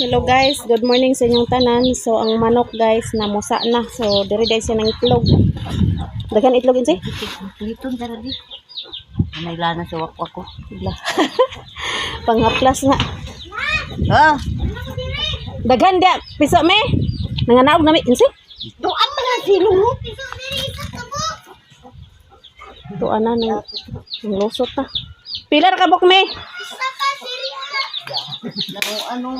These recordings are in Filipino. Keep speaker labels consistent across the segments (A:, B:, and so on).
A: Hello guys, good morning sa inyong tanan. So ang manok guys namusa na. So diri dai siya ng itlog. Dagan itlog insi?
B: Litong darali. May lana sa wakwak ko.
A: Blah. Panghaplas nga.
B: Ah,
A: Daghan dia piso me. Nanganaog na mi insi?
B: doan man na sino mo.
A: To ana nang lusot na. Pila ra ka bok me?
B: Ano,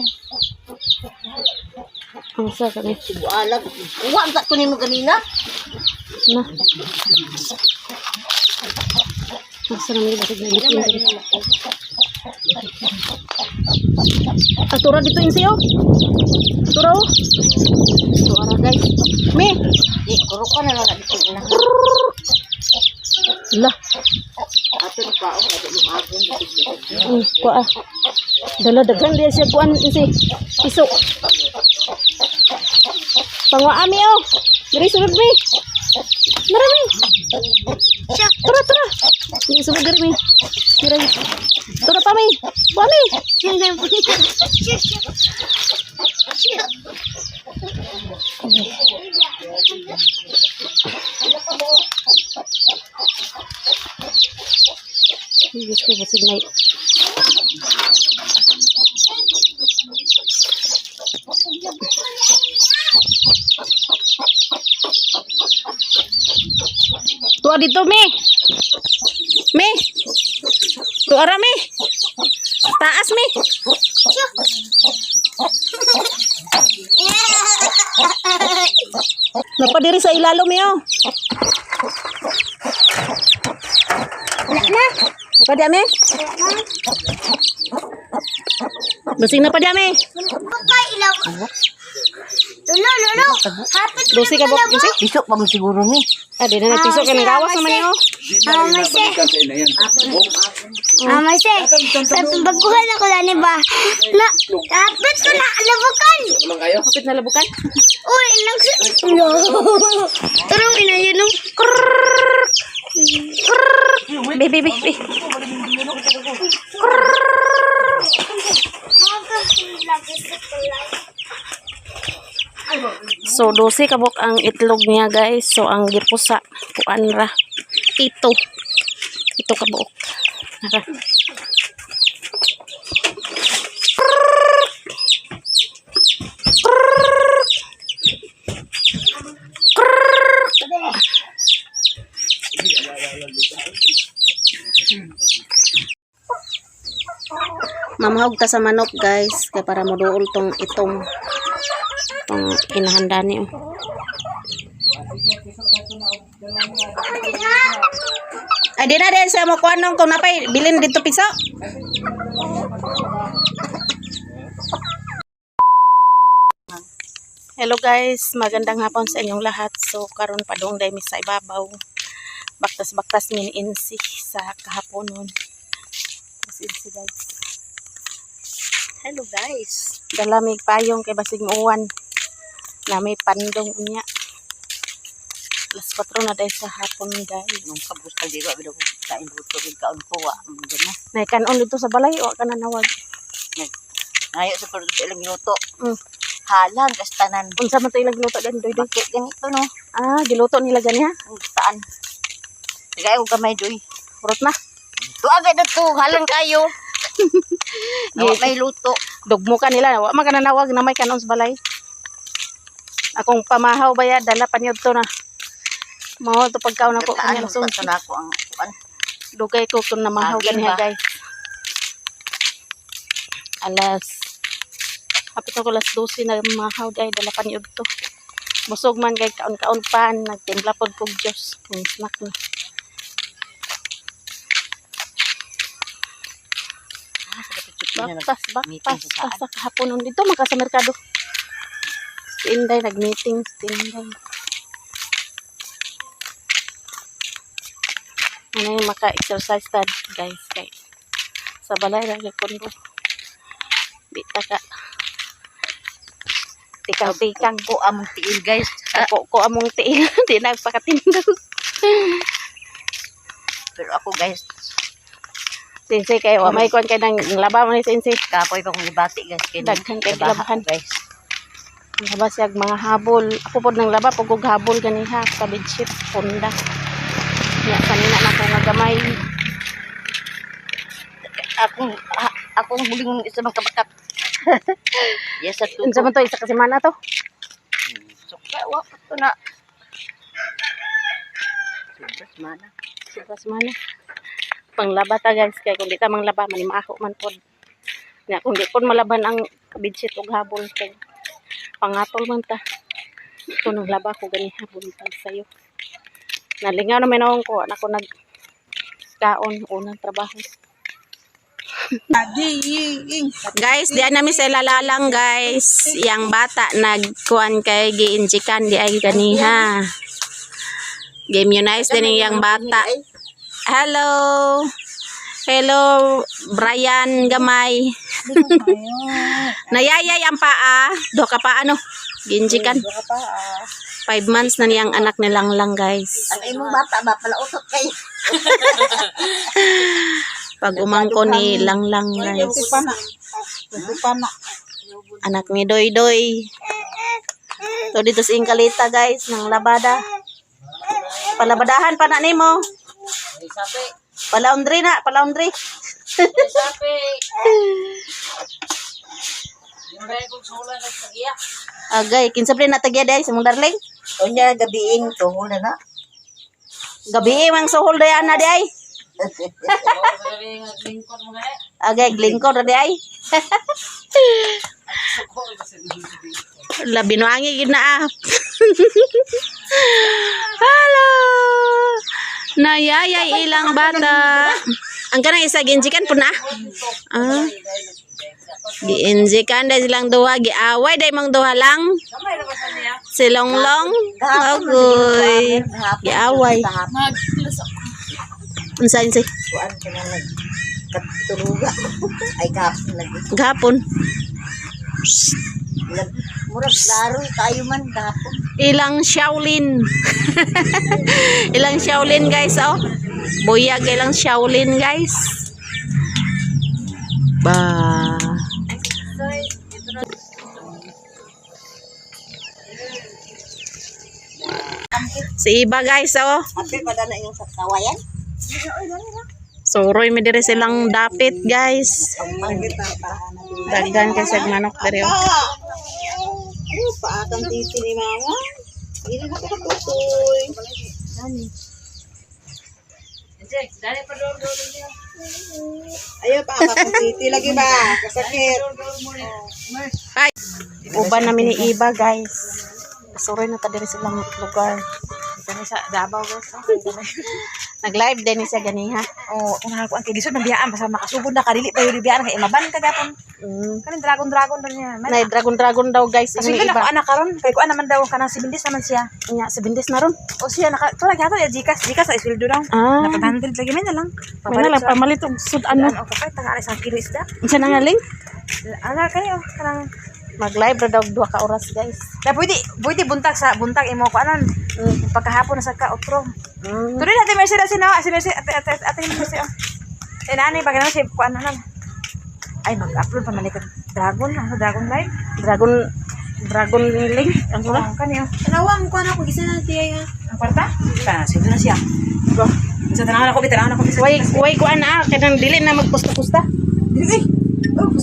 A: Ang sa kani.
B: bualag. Uwan sa kunin mo kanina.
A: Na. Asa na mi batig na itlog. Atura dito insi oh. Atura oh. Atura guys. Me.
B: Di, kuro ka na lang dito na.
A: Lah.
B: Ato ni pao, ato yung agon.
A: Kuha. Dala daghan dia siya kuan insi. Piso. Pangwaami oh. Diri sulod mi. Marami. Tura tura. Diri sulod diri mi. Diri. Tura pa mi. Buami. Diyos ko basig may. Tuwa dito mi. Mi. Tuara mi. Taas mi. Napadiri sa ilalo mi oh. Apa dia me? Basing na pa dia me. Dosi ka bok insi?
B: Bisok pa mo siguro ni.
A: Ah, di na nagpiso ka ng gawas naman niyo.
C: Mase, baguhan ako na ba? Na, kapit ko na labukan.
A: Kapit na labukan.
C: Uy, Tarong inayin nung.
A: Baby. So, 12 kabok ang itlog niya guys. So, ang gipusa, kuan ra. Ito kabok. Nara. Mamahog ta sa manok guys kay para moduol itong inahanda niyo. Ay di na din sa mo kuanong kung napay bilin dito piso. Hello guys, magandang hapon sa inyong lahat. So karon padung day mi sa ibabaw. Baktas ni insi sa kahaponon. Insi guys. Hello guys. Dala may payong kay basig muuwan. Na may pandong niya. Alas 4 na dahil sa hapon guys.
B: Nung kabus ka di ba bilo kain luto rin kaon ko wa mo na.
A: Nay kanon dito sa balay o ka na nawag.
B: Ngayo sa pagod sa ilang luto. Halang kastanan.
A: Unsa man to ilang luto dan doy
B: Bakit ganito no?
A: Ah, giluto nila ganiya.
B: Ang saan? Tagay ko gamay doy.
A: Purot na.
B: To agad na to, halang kayo. No, may luto.
A: Dugmo ka nila. Wa man ka na nawag na may kanon sa balay. Akong pamahaw ba ya dala panyod to na. Mao to pagkaon ako kanya
B: Ano
A: lason.
B: na ako ang kuan.
A: Dugay ko kung namahaw
B: Aging
A: ganiya
B: ba?
A: guys. Kapit ako alas 12 na mahaw guys dala panyod to. Busog man guys kaon-kaon pan nagtimpla pod kog Dios. Ang snack na. Baktas sa kahapon dito maka sa merkado. Si Inday nag-meeting si Inday. Ano yung maka-exercise tad guys kay sa balay ra gyud ko. Di ta ka tikang
B: ko among tiil guys.
A: ko among tiil di nagpakatindog.
B: Pero ako guys,
A: Sensei kayo, may kuan kay nang laba mo ni Sensei.
B: Kapoy pa kong ibati guys. Kaya
A: Daghan kay
B: labahan,
A: labahan.
B: guys.
A: Laba siya mga habol. Ako pod nang laba pag og habol ganiha sa bedsheet punda. Ya kanina na ko nga gamay.
B: Akong huling isa magkabakat. Yes, at
A: Unsa man to isa ka semana to?
B: Sukla, wak ito na. Subras mana.
A: Sobra semana. Panglaba ta guys kay kung di ta manglaba manimaho man pod. Nya kung di pod malaban ang bedsheet ug habol kay pangatol man ta. Ito naglaba ko ganiha buntag sayo. Nalingaw naman akong ko na ko nag kaon unang trabaho. Guys, diyan namin sa lalalang guys. Yang bata nagkuan kay giinjikan di ay ganiha. Immunize din yang bata. Hello. Hello, Brian Gamay. Nayayay ang paa. Do ka pa ano? Giinjikan. 5 months na niyang anak nilang lang guys.
B: Ang imong bata ba pala utot kayo.
A: Pag umangko ni lang guys. Anak ni Doy Doy. So dito sa Ingkalita guys ng labada. Palabadahan pa na nimo. Palaundry na, palaundry. Agay, kinsa pa rin natagya day sa mong darling?
B: O niya, gabiing to, hula na.
A: Gabi mang suhol day na day. Agay, glingkod na day. Labi no angi gid na. Hello. Nayayay ilang bata. Ang kanang isa ginjikan po na. Ah. Giinjikan dahil silang duha. Giaway dahil mang duha lang. Si Longlong. Agoy. Giaway. Unsain si?
B: Kuan ka na nagkatuluga. Ay, kapon lagi.
A: Gapon.
B: Murag laro tayo man kapon.
A: Ilang Shaolin. Ilang Shaolin guys oh. Buyag ilang Shaolin guys. Ba. Si Iba guys oh.
B: Ape pa na yung sa kawayan.
A: Suroy mi dire silang dapit guys. Daghan kay sa manok dire oh.
B: Paakang titi ni mama. Hindi na katutoy. Ayo paakang titi lagi ba? Kasakit.
A: Ay. Uban namin ni Iba guys. Suroy na ta dire silang lugar. Kani sa Davao guys. Nag-live din siya ganiha.
D: Oh, kung ako ang kilisod ng biyaan basta makasugod na kadili pa yung biyaan kay imaban kagapon. Kanin dragon ran niya.
A: Nay dragon daw guys
D: Kasi
A: ni
D: na
A: Iba.
D: ko anak karon kay ko naman daw kanang 7 days naman siya.
A: Nya 7 days na ron.
D: O siya naka to lagi ya jikas sa isweldo daw.
A: Ah.
D: Napag-100 lagi man na lang.
A: May na lang pamalit og sud ano.
D: Ano ka kay tanga isang kilo isda.
A: Unsa na nga ling?
D: Ala kayo kanang
A: Mag-live ra daw 2 ka oras guys.
D: na pwede buntag imo ko anon. Pagkahapon na sa ka otro. Tuloy natin Mercy na si Mercy ate Mercy. Eh nani pag si ko ano ay mag-upload pa malikot dragon live.
A: Dragon link ang sula.
D: Kaniyo.
C: Tanawang ko na ko gisa na tiya.
D: Ang kwarta? Sino na siya? Diba? Sa tanawan ako, bisa.
A: Way ko ana kanang dili na magpusta-pusta.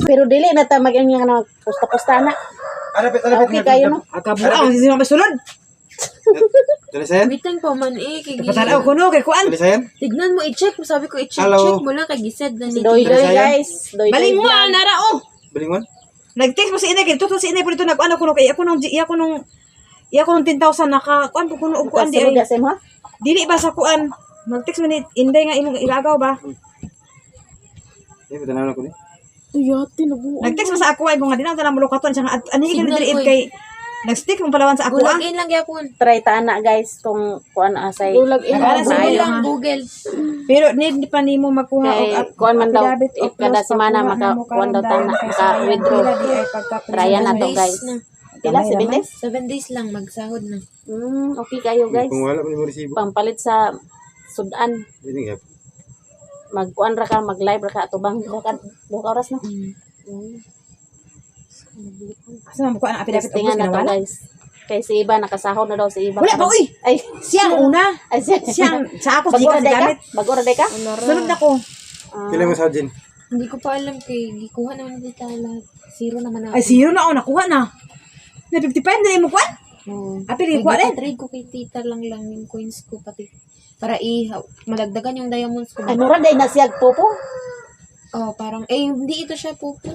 A: Pero dili na ta mag-anya na pusta-pusta na. Okay kayo no.
D: Akabuang, sino masulod?
E: Tulisayan?
C: Bitan pa man kay
D: Patalaw ko no, kay kuan.
E: Tulisayan?
C: tignan mo i-check, sabi ko i-check
E: Hello.
C: mo lang kay gisad na ni.
A: Doy guys. Doy.
D: Baling mo, nara, oh!
E: Balingon?
D: Nag-text mo si Inay, kay tuto si Inay po dito, nag-ano ko no, kay ako nung 10,000 naka, kuan po kuno, kuan di ay. Dili ba sa kuan? Nag-text mo ni Inday nga imong ilagaw ba?
E: Eh, patanaw na ko ni.
A: Tuyati nabuo.
D: Nag-text mo sa ako ay mga dinaw na mulukaton siya nga ani ka
C: Signal
D: dili
C: ko,
D: kay nag-stick mong palawan sa ako ah.
C: Gulag in lang gyapon.
A: Try ta na guys kung kuan asay.
C: Gulag in
D: Nag-alas
C: lang
D: sa
C: lang Google.
D: Pero need pa nimo makuha
A: Kay kuan man daw kada semana maka-kuan daw ta maka-withdraw. Tryan na to guys. Pila 7 days?
C: 7 days lang magsahod na.
A: Okay kayo guys.
E: Kung wala pa ni mo resibo.
A: Pampalit sa sudan.
E: Hindi nga.
A: magkuan ra ka, mag-live ra ka atubang duha ka oras na.
D: Asa man ko ang apilapit
A: Testingan na to,
D: wala?
A: guys. Kay si Iba nakasahod na daw si Iba.
D: Wala pa, uy!
A: Ay,
D: Siya ang una.
A: ay siya.
D: Siya sa ako
A: Bago
D: di
A: ra day ka?
D: gamit.
A: Bago ra day ka?
D: Sunod na ko.
E: Kailan mo sa Jin?
F: Hindi ko pa alam kay gikuha naman dito lahat. Zero naman ako.
D: Ay, zero na ako nakuha na. Na 55 na mo kuan? Apil
F: Kaya
D: ko din.
F: trade ko kay tita lang yung coins ko pati para malagdagan yung diamonds ko.
A: Ano ra day nasiyag popo?
F: Oh, parang hindi ito siya pupo.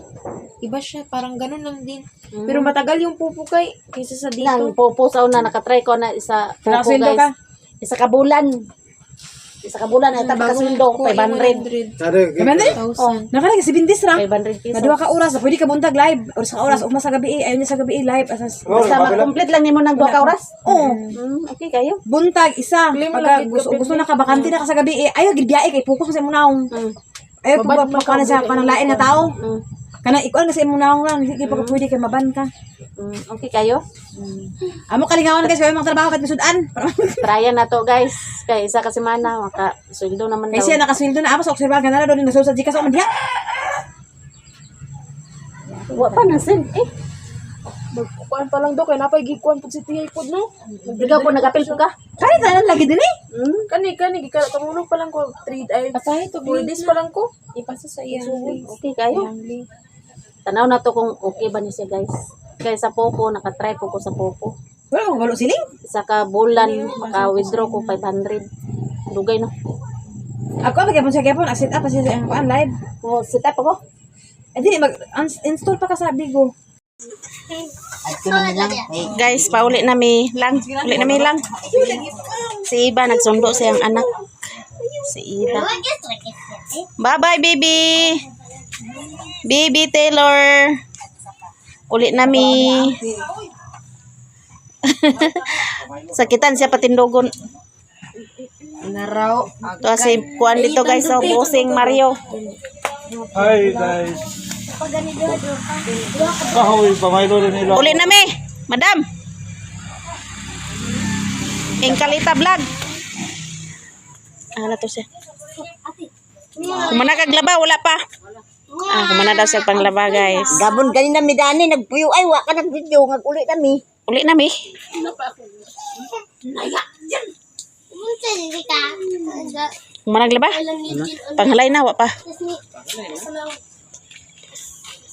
F: Iba siya, parang ganun lang din.
A: Mm.
F: Pero matagal yung pupo kaysa sa
A: Nang
F: dito.
A: popo sa una nakatry ko na isa popo
D: Nakasweldo
A: guys.
D: ka?
A: Isa ka bulan. Isa ka bulan ay tapos kasundo 500.
F: 100,000.
E: Sada,
D: Kamande? Nakala kasi 20 ra.
A: 500 pesos.
D: Maduha ka oras, pwede ka buntag live. Oras ka oras, ugma sa gabi, ayaw niya sa gabi live. Asas.
A: Basta ma-complete lang nimo ng 2 ka oras.
D: Oo.
A: Okay kayo.
D: Buntag isa. Pagka gusto na ka bakante na ka sa gabi, ayaw gid biyahe kay focus sa imunaong. Ayaw ko pa sa panalain na tao. Kana ikuan kasi imunaong lang, hindi pa pwede kay maban ka.
A: Okay kayo.
D: Amo kalingawan guys, kay mga trabaho kat misudan.
A: Tryan na to guys. Kay isa ka semana maka sweldo naman daw.
D: Kasi nakasweldo na amo sa obserbahan na doon nasuod sa Gcash o man diha.
A: Wa pa na sin.
F: Magkukuan pa lang daw kay napay gikuan pud si tiyay pod no.
A: Ikaw po nag-apil po ka?
D: Kani tanan lagi din eh.
F: Kani gika tumulong pa lang ko 3 patay to 4 days pa lang ko. Ipasa sa iya.
A: Okay kayo. Tanaw na to kung okay ba ni siya guys. Kaya sa popo, nakatry po ko sa popo.
D: Wala ko balo siling.
A: Isa ka bulan, maka-withdraw ko 500. Dugay no.
D: Ako ang gyapon siya gyapon, set up siya ang kuan live.
A: Oh, set up ako.
D: Eh di mag-install pa ka sa Bigo.
B: Ito na lang.
A: Guys, pauli na mi lang. Uli na mi lang. Si Iba, nagsundo siyang anak. Si Iba. Bye-bye, baby. Baby Taylor. Uli na mi. Sakitan siya patindogon.
F: Naraw.
A: Ito si Kuan dito guys. So, bossing Mario.
E: Hi guys. Kahoy, pamaylo rin nila.
A: Uli na mi. Madam. Ingkalita vlog. Ano to siya? Kumana kaglaba, wala pa. Kumana daw siya panglaba guys.
B: Gabon ganina mi dani nagpuyo ay wa ka nag video ngag uli kami.
A: Uli na mi. Kumana kaglaba? Panghalay na, wa pa.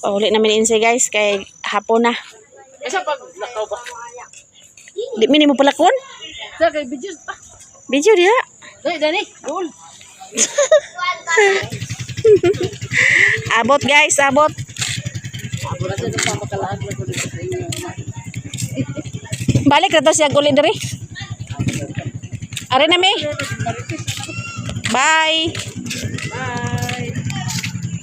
A: Uli na mi insi guys, kay hapon na. Di mini mo pala kun? Video dia. Abot guys, abot. Balik na to siya guli diri. Are na mi. Bye.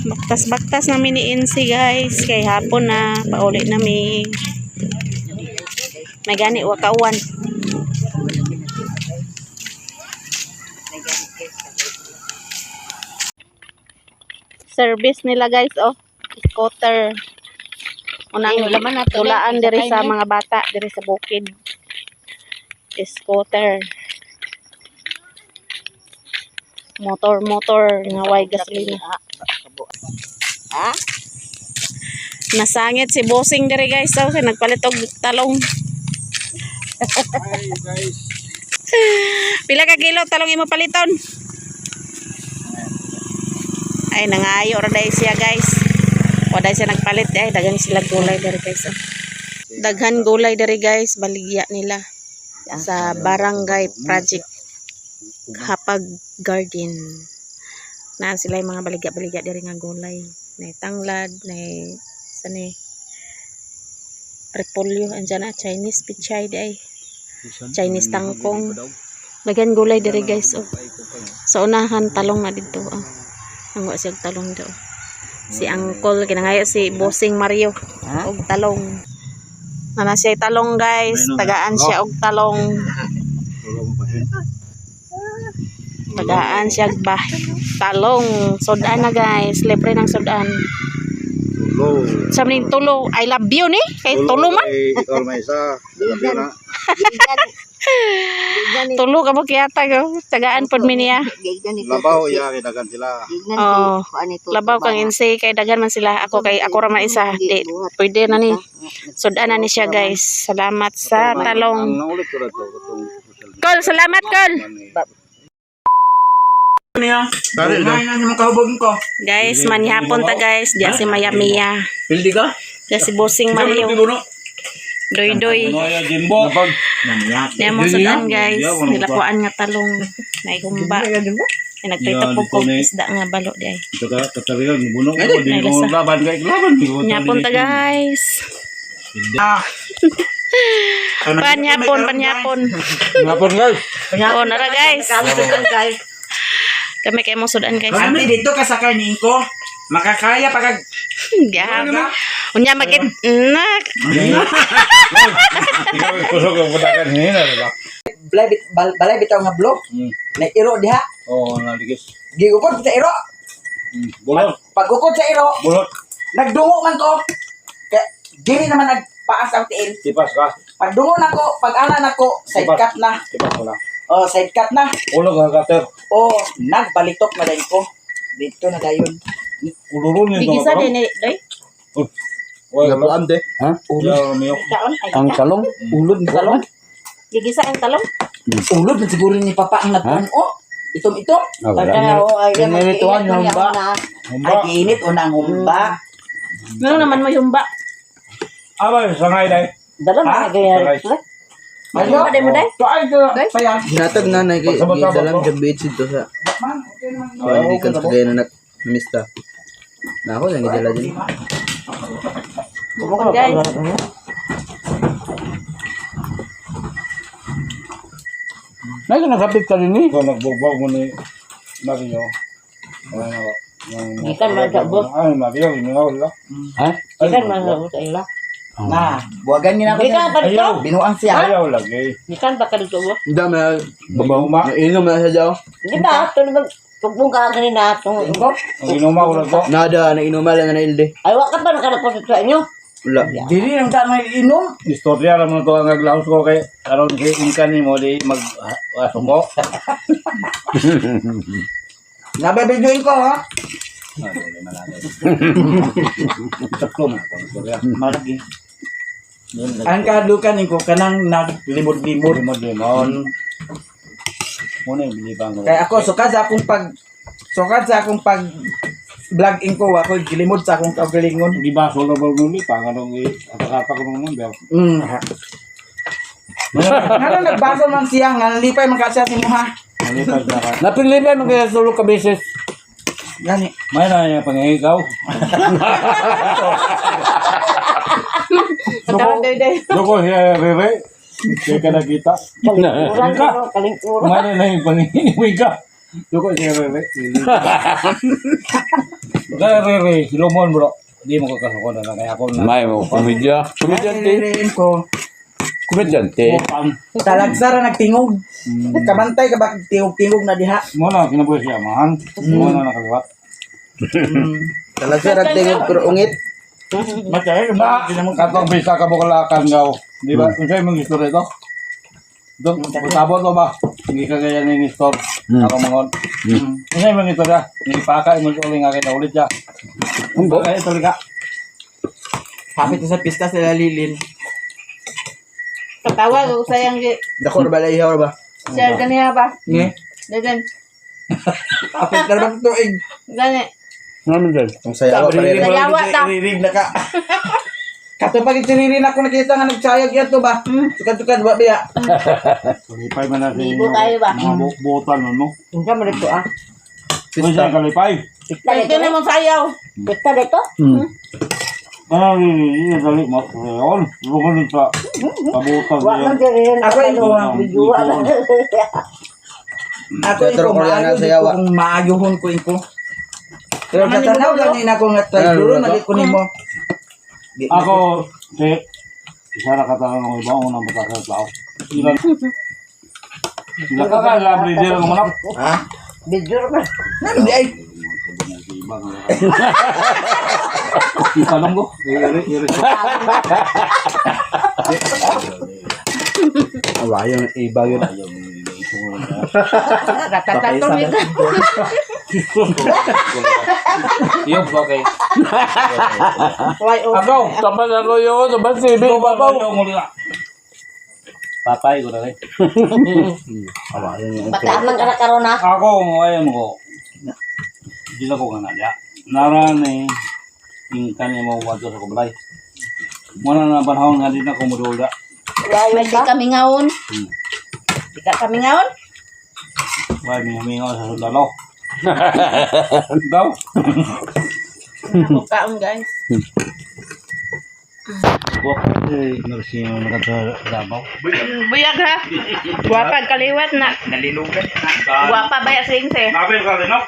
A: Baktas-baktas namin ni Insi guys. Kay hapon na, pauli na mi. May gani wakauwan. Service nila guys, oh. Scooter. Unang tulaan diri sa mga bata, diri sa bukid. Scooter. Motor nga way gasolina.
B: Ha?
A: Nasangit si bossing diri guys, so nagpalit og talong.
E: Hi guys.
A: Pila ka kilo talong imo paliton? Ay nangayo ra dai siya guys. Wala siya nagpalit ay daghan sila gulay diri guys. Oh. Daghan gulay diri guys, baligya nila sa Barangay Project Hapag Garden. Na sila yung mga baligya-baligya diri nga gulay. Nay tanglad, nay sani repolyo, andyan na Chinese pichay di ay. Chinese tangkong. Daghan gulay diri guys. Oh. Sa unahan talong na dito. Oh. Ang wa siya talong daw. Si Uncle kinangayo si Bossing Mario og talong. Nana siya talong guys, tagaan siya og talong. Tagaan siya ba talong. Sodan na guys, libre ng sodan.
E: Tulo.
A: Sa maning tulo, I love you ni. Kay tulo man.
E: Ikaw may isa.
A: Tulo ka mo kiyata ko. Tagaan pod mi niya.
B: Gignan ito.
E: Labaw, iya, kinagan sila.
B: Gignan
A: Oh,
B: ito. Kuan ito.
A: labaw kang insay kay daghan man sila. Ako ra man isa. Di pwede na ni. Sudan na ni siya guys. Salamat sa talong.
E: Ang naulit ko na ito.
A: Kol, salamat Kol.
E: Kari na.
A: Guys, manihapon ta guys. Diya si Maya Mia.
E: Pildi ka?
A: Diya si Bossing Mario. Doy doy.
E: Ano ya, Jimbo?
A: Diya mo sudan guys. Nilakuan nga talong. Naihumba. Nagprito po kong isda nga balo di ay.
E: Ito ka, katarigan, bunong ko. Di ko laban kay laban.
A: Nyapon ta guys. Panyapon.
E: Ngapon guys.
A: Oh, nara guys.
B: guys.
A: Kami kay mo sudan guys.
G: Ante dito ka sa karningko, makakaya pag
A: Gabi. Unya magit nak.
E: Ikaw kusog ang putakan hina, diba?
G: balay bitaw nga blok, na iro diha.
E: Oo, naligis.
G: Gigukod sa iro.
E: Bulot.
G: Pagukod sa iro,
E: Bulot.
G: nagdungo man ko. Kaya dili naman nagpaas ang tiil.
E: Tipas ka.
G: Pagdungo na ko, pag-ana na ko, side cut na.
E: Tipas ko na.
G: Oh, side cut na.
E: Ulog ang kater.
G: Oh, nagbalitok na dahil ko. Dito na dayon.
E: Ulurun yung
A: Digisa din ni doy.
E: Wala po
H: ante. Ha?
A: Kaon ay.
H: Ang talong? Ulod ni talong?
A: Digisa ang talong.
G: Ulod na siguro ni Papa ang nagpuan. Oh, itom-itom.
H: Ah, wala.
B: Pinirituan yung ba?
E: Humba.
G: Ay, init o nang humba.
A: Meron naman mo humba.
E: Abay, sangay dahil.
B: Dala
G: Ha?
B: na kaya.
G: Ano?
A: Humba din mo day.
G: Kaay ka. Sayang.
H: Hinatag na na kay
E: Pagsabot-sabot
H: dalang
E: ko.
H: jambit dito sa
G: Man, okay naman.
H: Panidikan sa gaya na namista. Na ako nang gidala din.
A: Guys.
H: Nay ka nakapit ka rin ni.
E: Ikaw nagbubog mo ni Mario. Ano?
B: Ikan man sa bot.
E: Ay, Mario, iningaw lang.
H: Ha?
B: Ikan man sa ila.
G: Na, buwagan niya na ako.
B: Ikan pa dito.
G: Binuang siya.
E: Ayaw lagi.
B: Ikan pa ka dito mo.
H: Hindi na
E: Babaw ma.
H: inom na siya daw.
B: Di ba? Ito naman. Tugbong ka kanina. Itong
E: Ang inumaw lang to.
H: Nada na inumal na ilde.
B: ay, wak ka pa nakalapos sa inyo.
H: Wala.
G: Dili nang ta may inom.
E: Istorya lang mo to ang aglaos ko kay aron kay inkan ni mo di mag asuko.
G: Nababidyoin ko ha.
E: Sakto na to istorya.
G: Maragi. Ang kadukan ko kanang naglimod-limod.
E: Limon. Muna yung bilibang ko.
G: Kaya ako sukad sa akong pag vlogging ko ako gilimod sa akong kagalingon.
E: Di ba solo ba muli pa kanong atakata ko nung number.
G: Ano nagbaso man siya nga lipay man kasya si mo ha.
E: Nalipad na ka.
H: Napililan mo kaya solo ka beses.
G: Gani.
E: May na niya pangigaw.
A: Kaon doy doy.
E: Loko siya bebe. Kaya ka nakita.
B: Kurang ko, kalingkuro.
E: May na yung pangihinig ka. Loko siya bebe. Kaya bebe, silumon bro. Di mo kakasuko na lang kaya ako na.
H: May mo komedya. Komedyante.
G: Niliriin ko.
H: Komedyante.
E: Upang.
G: Talagsara nagtingog. Kabantay ka ba tingog-tingog na diha.
E: Muna, kinabuhi siya, man. Muna nakaliwat.
H: Talaga ragtingog pero ungit.
E: Matay, ba? Katong bisa ka bukalakan gaw. Di ba? Kung sa'yo mong istorya ito? Ito, sabot mo ba? Hindi ka gaya ng istor. Ako mangon. Kung sa'yo mong istorya? Hindi pa ka, imong uling nga kita ulit siya. Kaya ituloy ka.
G: Kapit sa pista sila Lilin.
A: Tawag ko sayang
H: Dako na balay ihaw ba?
A: share ganiya ba?
G: Nge.
A: Dagan.
G: Kapit na naman tuig.
A: Gani.
H: Namin dyan. Ang sayawa pa rin.
A: Sayawa ta.
G: Ririg na ka. Kato pag itinirin ako nakita nga nagsayag yan to ba? Tukad-tukad ba biya?
E: Kalipay man natin
A: Libo tayo ba?
E: mga buotan mo.
B: Hindi mo dito ah.
E: Kung sa'yo kalipay.
B: Pista
A: Ito
B: dito.
A: na mong sayaw.
B: Pista dito.
E: Ano yung dali mo? Ngayon, lumunod sa kabutan.
B: Wak man din.
G: Ako yung mga
B: video.
G: Ako
H: Teatro
G: yung
H: Koreana
G: maayo
H: sayawa.
G: kung maayuhon ko ko. Pero sa tanaw ganin ako nga try duro nalit ko nimo.
E: Ako, isa na katanong ng iba, unang bata sa tao. Ilan? Sila ka ka, labri din ang manap.
G: Ha?
B: Video naman.
G: Ano di ay?
E: Itanong ko.
H: Awayo ng iba yun.
B: Ratatatong yun.
E: Yung okay.
B: Why, oh.
E: Ako, tapat ako yun. Tapat si Bing Babaw. Patay ko na rin.
H: Awayo ng
B: Bataan man karon na.
E: Ako, ngayon ko. Hindi na ko kanadya. Narani, yung kanya mo wato sa kublay. Muna na panahon nga din na kumudulda.
B: Why, di kami ngaon. Di ka kami ngaon.
E: Why, may humingaw sa sundalo. Daw.
A: Nakukaon guys.
E: Buwak. Narsin yung nakatabaw.
A: Buyag ha. Guwapa kaliwat na.
G: Nalilugan.
A: Guwapa ba sing se?
E: Nabil ka rin, no?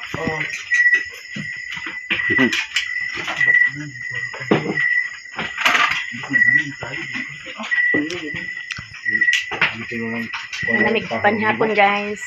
A: Namig panhapon guys.